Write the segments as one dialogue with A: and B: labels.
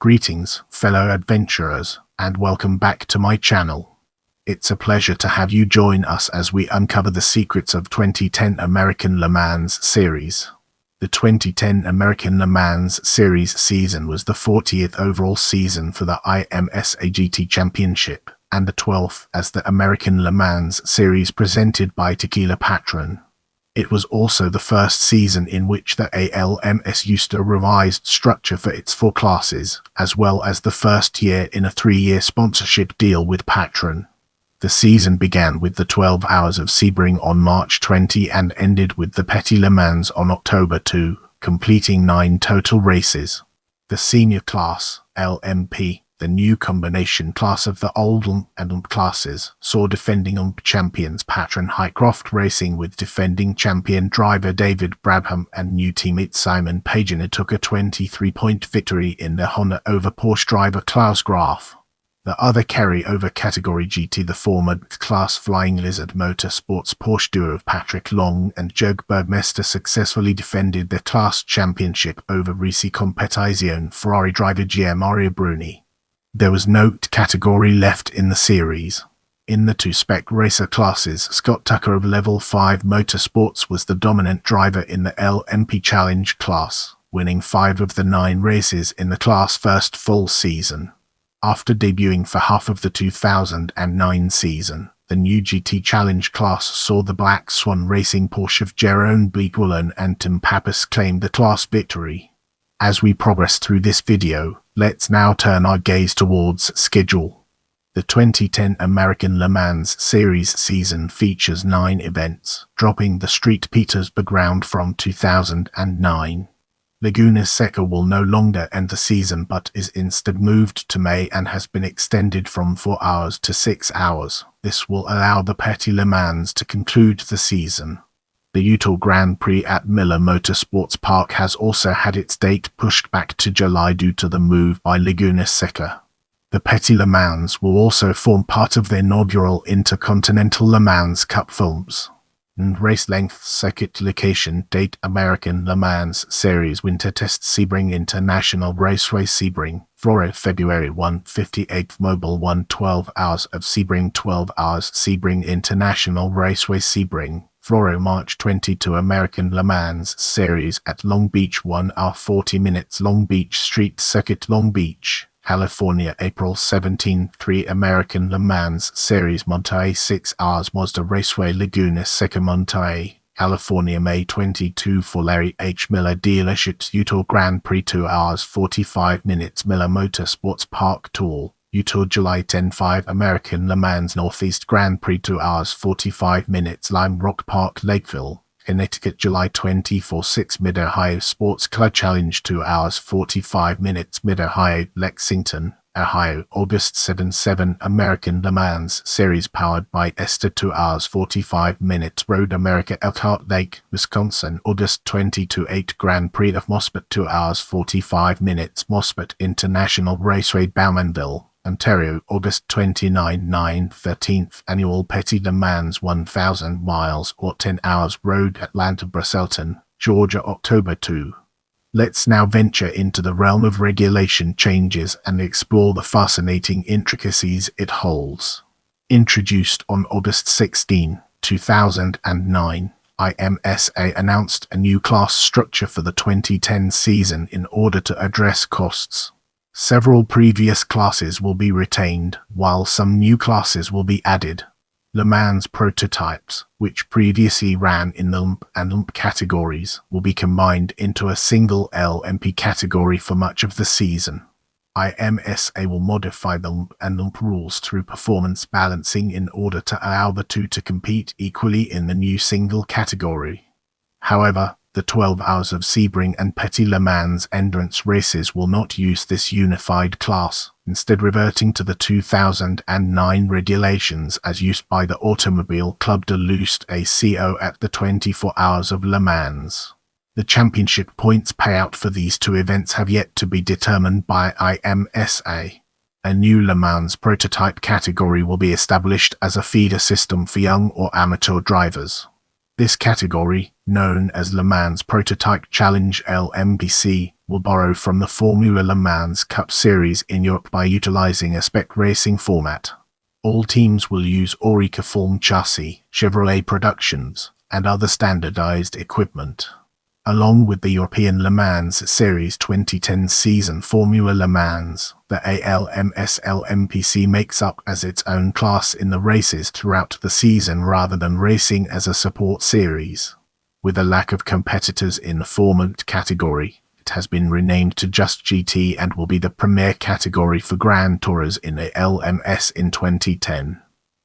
A: Greetings, fellow adventurers, and welcome back to my channel. It's a pleasure to have you join us as we uncover the secrets of 2010 American Le Mans Series. The 2010 American Le Mans Series season was the 40th overall season for the IMSA GT Championship, and the 12th as the American Le Mans Series presented by Tequila Patrón. It was also the first season in which the ALMS used a revised structure for its 4 classes, as well as the first year in a 3-year sponsorship deal with Patrón. The season began with the 12 Hours of Sebring on March 20 and ended with the Petit Le Mans on October 2, completing 9 total races. The senior class, LMP, the new combination class of the old LMP and LMP classes, saw defending LMP champions Patrón Highcroft Racing with defending champion driver David Brabham and new teammate Simon Pagenaud took a 23-point victory in the Honda over Porsche driver Klaus Graf. The other carry-over category GT, the former class flying Lizard Motorsports Porsche duo of Patrick Long and Jörg Bergmeister successfully defended their class championship over Risi Competizione Ferrari driver Gianmaria Bruni. There was no category left in the series. In the 2 spec-racer classes, Scott Tucker of Level 5 Motorsports was the dominant driver in the LMP Challenge class, winning 5 of the 9 races in the class' first full season. After debuting for half of the 2009 season, the new GT Challenge class saw the Black Swan Racing Porsche of Jeroen, Bleekemolen and Pappas claim the class victory. As we progress through this video, let's now turn our gaze towards schedule. The 2010 American Le Mans Series season features 9 events, dropping the St. Petersburg round from 2009. Laguna Seca will no longer end the season but is instead moved to May and has been extended from 4 hours to 6 hours. This will allow the Petit Le Mans to conclude the season. The Utah Grand Prix at Miller Motorsports Park has also had its date pushed back to July due to the move by Laguna Seca. The Petit Le Mans will also form part of the inaugural Intercontinental Le Mans Cup Films. And race length, circuit location, date American Le Mans Series Winter Test Sebring International Raceway Sebring, Florida February 1, 58th Mobile 1 12 Hours of Sebring 12 Hours Sebring International Raceway Sebring, Florida March 22 American Le Mans Series at Long Beach 1 hour 40 minutes Long Beach Street Circuit Long Beach, California April 17 3 American Le Mans Series Monterey 6 hours Mazda Raceway Laguna Seca Monterey, California May 22 for Larry H. Miller Dealerships Utah Grand Prix 2 hours 45 minutes Miller Motorsports Park Tool, Utah July 10 5 American Le Mans Northeast Grand Prix 2 hours 45 minutes Lime Rock Park Lakeville, Connecticut July 24 6 Mid-Ohio Sports Car Challenge 2 hours 45 minutes Mid-Ohio Lexington, Ohio August 7 7 American Le Mans Series powered by Esther 2 hours 45 minutes Road America Elkhart Lake, Wisconsin August 22 8 Grand Prix of Mospet 2 hours 45 minutes Mospet International Raceway Bowmanville, Ontario August 29 9 13th Annual Petit Le Mans 1000 miles or 10 hours Road Atlanta Brusselton, Georgia October 2. Let's now venture into the realm of regulation changes and explore the fascinating intricacies it holds. Introduced on August 16, 2009, IMSA announced a new class structure for the 2010 season in order to address costs. Several previous classes will be retained, while some new classes will be added. Le Mans prototypes, which previously ran in the LMP and LMP categories, will be combined into a single LMP category for much of the season. IMSA will modify the LMP and LMP rules through performance balancing in order to allow the two to compete equally in the new single category. However, the 12 Hours of Sebring and Petit Le Mans endurance races will not use this unified class, instead reverting to the 2009 regulations as used by the Automobile Club de l'Ouest ACO at the 24 Hours of Le Mans. The championship points payout for these 2 events have yet to be determined by IMSA. A new Le Mans prototype category will be established as a feeder system for young or amateur drivers. This category, known as Le Mans Prototype Challenge LMPC, will borrow from the Formula Le Mans Cup Series in Europe by utilizing a spec racing format. All teams will use Oreca Form chassis, Chevrolet Productions, and other standardized equipment. Along with the European Le Mans Series 2010 season Formula Le Mans, the ALMS LMPC makes up as its own class in the races throughout the season rather than racing as a support series. With a lack of competitors in the format category, it has been renamed to just GT and will be the premier category for Grand Tourers in the LMS in 2010.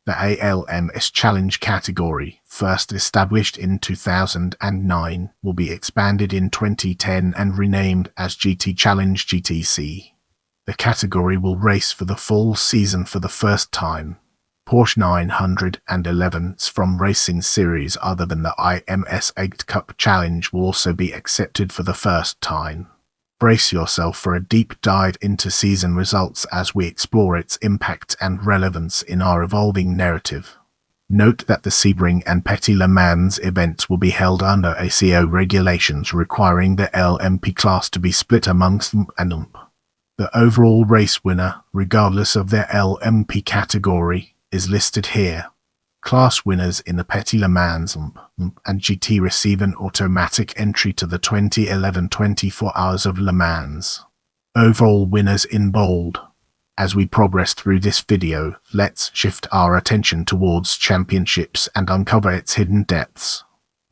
A: The ALMS Challenge category, first established in 2009, will be expanded in 2010 and renamed as GT Challenge GTC. The category will race for the full season for the first time. Porsche 911s from racing series other than the IMS 8 Cup Challenge will also be accepted for the first time. Brace yourself for a deep dive into season results as we explore its impact and relevance in our evolving narrative. Note that the Sebring and Petit Le Mans events will be held under ACO regulations requiring the LMP class to be split amongst LMP and LMP. The overall race winner, regardless of their LMP category, is listed here. Class winners in the Petit Le Mans LMP and GT receive an automatic entry to the 2011 24 Hours of Le Mans. Overall winners in bold. As we progress through this video, let's shift our attention towards championships and uncover its hidden depths.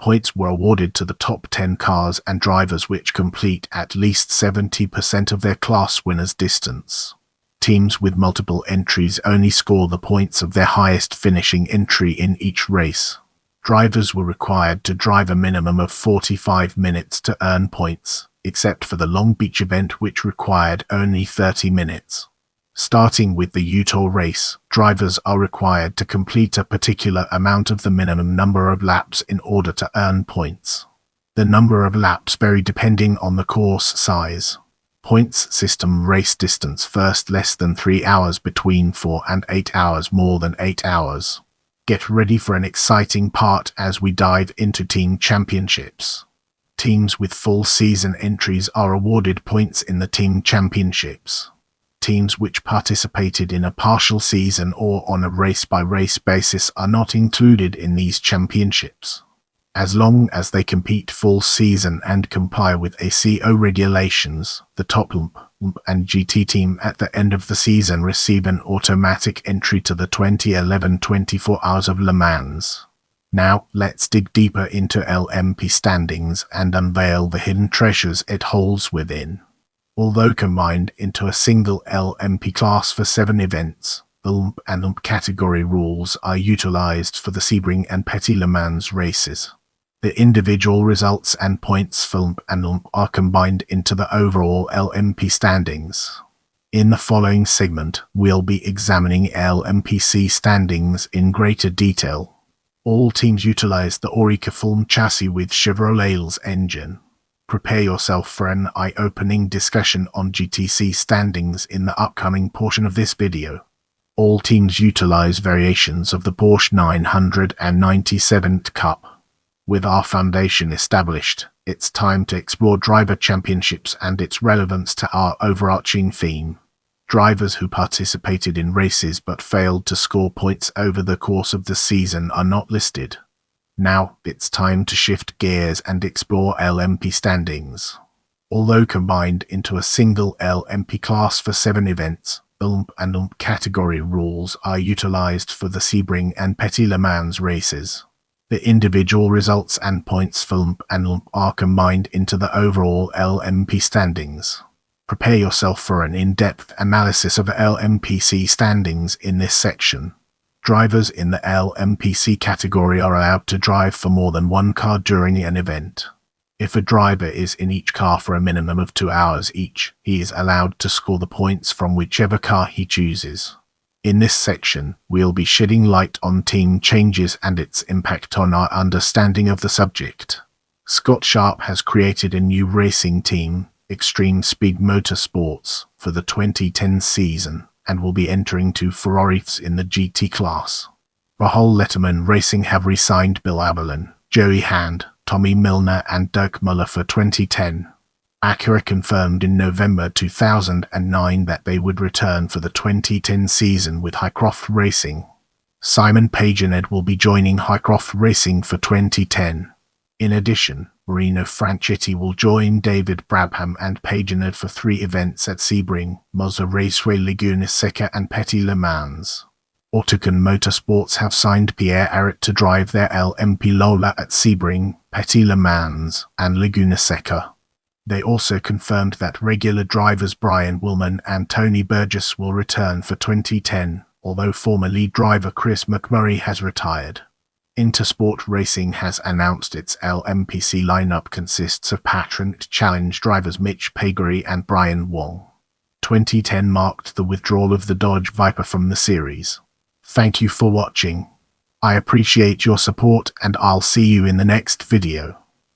A: Points were awarded to the top 10 cars and drivers which complete at least 70% of their class winners' distance. Teams with multiple entries only score the points of their highest finishing entry in each race. Drivers were required to drive a minimum of 45 minutes to earn points, except for the Long Beach event which required only 30 minutes. Starting with the Utah race, drivers are required to complete a particular amount of the minimum number of laps in order to earn points. The number of laps vary depending on the course size. Points system: race distance first less than 3 hours, between 4 and 8 hours, more than 8 hours. Get ready for an exciting part as we dive into team championships. Teams with full season entries are awarded points in the team championships. Teams which participated in a partial season or on a race-by-race basis are not included in these championships. As long as they compete full season and comply with ACO regulations, the top LMP and GT team at the end of the season receive an automatic entry to the 2011 24 Hours of Le Mans. Now, let's dig deeper into LMP standings and unveil the hidden treasures it holds within. Although combined into a single LMP class for 7 events, the LMP and LMP category rules are utilized for the Sebring and Petit Le Mans races. The individual results and points for LMP and LMP are combined into the overall LMP standings. In the following segment, we'll be examining LMPC standings in greater detail. All teams utilize the Oreca Form chassis with Chevrolet's engine. Prepare yourself for an eye-opening discussion on GTC standings in the upcoming portion of this video. All teams utilize variations of the Porsche 997 Cup. With our foundation established, it's time to explore driver championships and its relevance to our overarching theme. Drivers who participated in races but failed to score points over the course of the season are not listed. Now, it's time to shift gears and explore LMP standings. Although combined into a single LMP class for 7 events, the LMP and LMP category rules are utilized for the Sebring and Petit Le Mans races. The individual results and points for LMP and LMP are combined into the overall LMP standings. Prepare yourself for an in-depth analysis of LMPC standings in this section. Drivers in the LMPC category are allowed to drive for more than one car during an event. If a driver is in each car for a minimum of 2 hours each, he is allowed to score the points from whichever car he chooses. In this section, we'll be shedding light on team changes and its impact on our understanding of the subject. Scott Sharp has created a new racing team, Extreme Speed Motorsports, for the 2010 season, and will be entering 2 Ferraris in the GT class. Rahul Letterman Racing have re-signed Bleekemolen, Joey Hand, Tommy Milner and Dirk Muller for 2010. Acura confirmed in November 2009 that they would return for the 2010 season with Highcroft Racing. Simon Pagenaud will be joining Highcroft Racing for 2010. In addition, Marino Franchitti will join David Brabham and Pagenaud for 3 events at Sebring, Monza Raceway, Laguna Seca and Petit Le Mans. Autocon Motorsports have signed Pierre Arret to drive their LMP Lola at Sebring, Petit Le Mans, and Laguna Seca. They also confirmed that regular drivers Brian Willman and Tony Burgess will return for 2010, although former lead driver Chris McMurray has retired. Intersport Racing has announced its LMPC lineup consists of Patrón Challenge drivers Mitch Pagary and Brian Wong. 2010 marked the withdrawal of the Dodge Viper from the series. Thank you for watching. I appreciate your support and I'll see you in the next video.